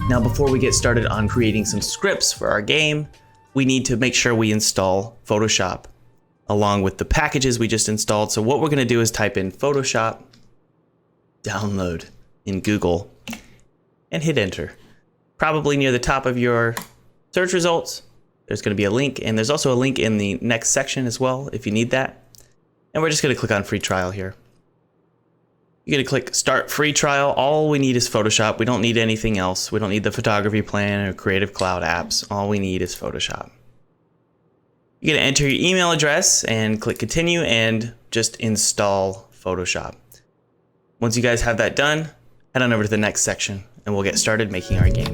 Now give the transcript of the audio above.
Now, before we get started on creating some scripts for our game, we need to make sure we install Photoshop along with the packages we just installed. So what we're going to do is type in Photoshop, download in Google, and hit enter. Probably near the top of your search results, there's going to be a link, and there's also a link in the next section as well if you need that. And we're just going to click on free trial here. You're going to click start free trial. All we need is Photoshop. We don't need anything else. We don't need the photography plan or Creative Cloud apps. All we need is Photoshop. You're going to enter your email address and click continue and just install Photoshop. Once you guys have that done, head on over to the next section and we'll get started making our game.